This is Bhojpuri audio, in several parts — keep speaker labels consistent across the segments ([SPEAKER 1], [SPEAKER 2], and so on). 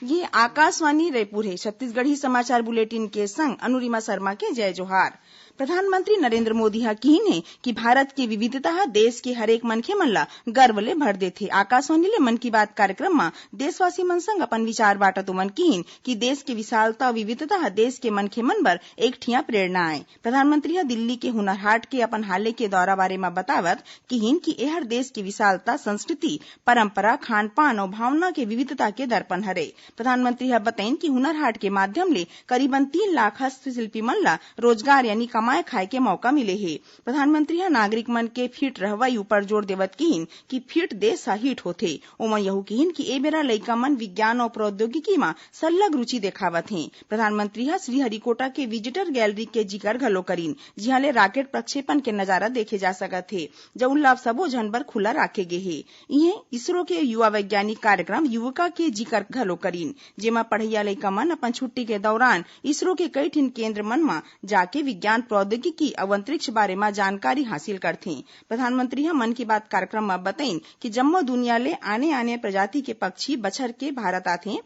[SPEAKER 1] ये आकाशवाणी रायपुर है। छत्तीसगढ़ी समाचार बुलेटिन के संग अनुरिमा शर्मा के जय जोहार। प्रधानमंत्री नरेंद्र मोदी ह कहिन हे कि भारत के विविधता ह देश के हरेक मनखे मन ला गर्व ले भर देथे। आकाशवाणी ले मन की बात कार्यक्रम म देशवासी मन संग अपन विचार बांटत ओमन कहिन कि देश के विशालता और विविधता ह देश के मनखे मन बर एक ठिया प्रेरणा आय। प्रधानमंत्री ह दिल्ली के हुनर हाट के अपन हाले के दौरा बारे म बतावत कहिन कि एहर देश के विशालता, संस्कृति, परंपरा, खान पान और भावना के विविधता के दर्पण हरे। प्रधानमंत्री ह बताइन कि हुनर हाट के माध्यम ले करीबन 3 लाख हस्तशिल्पी मन ला रोजगार यानी कमाए खाए के मौका मिले हे। प्रधानमंत्री ह नागरिक मन के फिट रहवई ऊपर जोर देवत कहिन कि फिट देश ह हिट होथे। ओमन यहू कहिन कि ए बेरा लइका मन विज्ञान और प्रौद्योगिकी म सल्लग रुचि देखावत हे। प्रधानमंत्री ह श्रीहरिकोटा के विजिटर गैलरी के जिकर घलो करिन, जिहां ले रॉकेट प्रक्षेपण के नजारा देखे जा सकत हे, जउन ला सबो झन बर खुला राखे गे हे। इहे इसरो के युवा वैज्ञानिक कार्यक्रम युविका के जिकर घलो करिन, जेमा पढ़इया लइका मन अपन छुट्टी के दौरान इसरो के कई ठिन केंद्र मन म जाके विज्ञान, प्रौद्योगिकी और अंतरिक्ष बारे म जानकारी हासिल करथे। प्रधानमंत्री ह मन की बात कार्यक्रम म बताइन कि जम्मो दुनिया ले आने आने प्रजाति के पक्षी बछर के भारत आथे।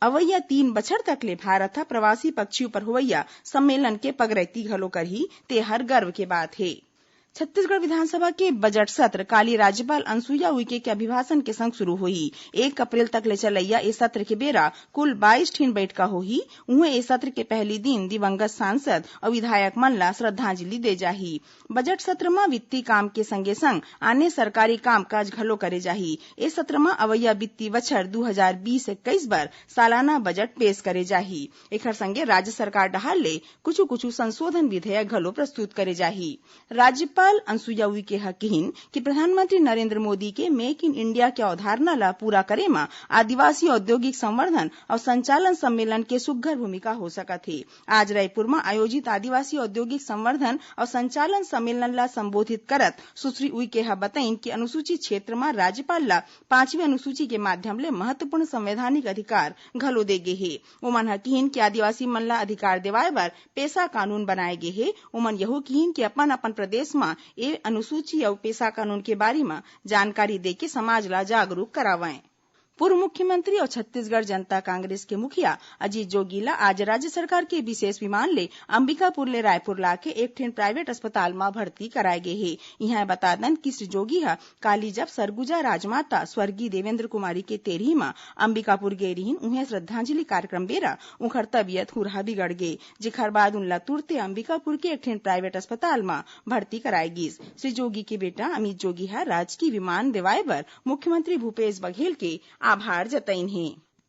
[SPEAKER 1] अवैया 3 बछर तक ले भारत ह प्रवासी पक्षियों पर होवैया सम्मेलन के पगरैती घलो करही, ते हर गर्व के बात हे। छत्तीसगढ़ विधानसभा के बजट सत्र काली राज्यपाल अनुसुईया उइके के अभिभाषण के संग शुरू होही। 1 अप्रैल तक ले चलैया ए सत्र के बेरा कुल 22 ठिन बैठका होही। उहे ए सत्र के पहली दिन दिवंगत सांसद और विधायक मन ला श्रद्धांजलि दे जाही। बजट सत्र म वित्तीय काम के संगे संग आने सरकारी काम काज घलो करे जाही। ए सत्र म अवैया वित्तीय बछर 2020-21 बर सालाना बजट पेश करे जाही। एखर संगे राज्य सरकार डहार ले कुछ संशोधन विधेयक घलो प्रस्तुत करे जाही। राज्यपाल अनुसुईया उइके ह कहिन कि प्रधानमंत्री नरेंद्र मोदी के मेक इन इंडिया के अवधारणा ला पूरा करे म आदिवासी औद्योगिक संवर्धन और संचालन सम्मेलन के सुघ्घर भूमिका हो सकत हे। आज रायपुर में आयोजित आदिवासी औद्योगिक संवर्धन और संचालन सम्मेलन ला संबोधित करत सुश्री उइके ह बताइन कि अनुसूचित क्षेत्र में राज्यपाल ला 5वीं अनुसूची के माध्यम ले महत्वपूर्ण संवैधानिक अधिकार घलो दे गे हे। ओमन ह कहिन कि आदिवासी मन ला अधिकार देवाए बर पेशा कानून बनाए गे हे। ओमन यहू कहिन कि अपन अपन प्रदेश में ए अनुसूची और पेशा कानून के बारे में जानकारी देके समाज ला जागरूक करावें। पूर्व मुख्यमंत्री और छत्तीसगढ़ जनता कांग्रेस के मुखिया अजीत जोगी आज राज्य सरकार के विशेष विमान ले अंबिकापुर ले रायपुर लाके एक ठिन प्राइवेट अस्पताल में भर्ती कराए गे हे। इहाँ बता दन कि श्री जोगी ह काली जब सरगुजा राजमाता स्वर्गीय देवेंद्र कुमारी के तेरही में अंबिकापुर गे रहिन, उन्हें श्रद्धांजलि कार्यक्रम बेरा उनकर तबियत हुरहा बिगड़ गे, जेखर बाद उनला तुरते अंबिकापुर के एक ठिन प्राइवेट अस्पताल में भर्ती कराए गिस। श्री जोगी के बेटा अमित जोगी ह राजकीय विमान देवाए बर मुख्यमंत्री भूपेश बघेल के आभार जतइन हे।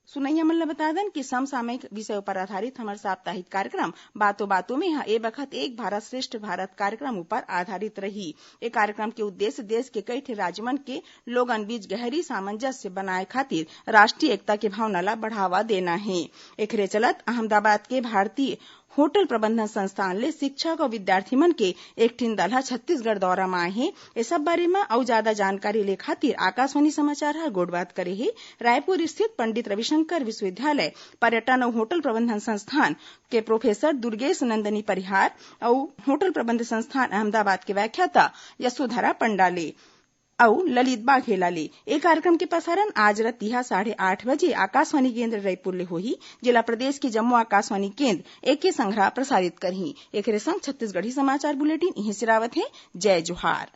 [SPEAKER 1] सुनैया मन ल बता दन कि समसामयिक विषय पर आधारित हमर साप्ताहिक कार्यक्रम बातों बातों में ह ए बखत एक भारत श्रेष्ठ भारत कार्यक्रम ऊपर आधारित रही। ए कार्यक्रम के उद्देश्य देश के कई ठे राज्य मन के लोगन बीच गहरी सामंजस्य बनाए खातिर राष्ट्रीय एकता के भावना ला बढ़ावा देना है। एकरे चलत अहमदाबाद के भारतीय होटल प्रबंधन संस्थान ले शिक्षक और विद्यार्थी मन के एक ठिन दल ह छत्तीसगढ़ दौरा में आए हे। ए सब बारे में और ज्यादा जानकारी ले खातिर आकाशवाणी समाचार ह गोड़बात करे हे। रायपुर स्थित पंडित रविशंकर विश्वविद्यालय पर्यटन और होटल प्रबंधन संस्थान के प्रोफेसर दुर्गेश नंदनी परिहार और होटल प्रबंधन संस्थान अहमदाबाद के व्याख्याता यशोधरा पंडाले और ललित बाघेला ले। ए कार्यक्रम के प्रसारण आज रतिहा 8:30 बजे आकाशवाणी केंद्र रायपुर ले होही, जिला प्रदेश के जम्मू आकाशवाणी केंद्र एके संग्रह प्रसारित करही। एकरे संग छत्तीसगढ़ी समाचार बुलेटिन इहे सिरावत है। जय जोहार।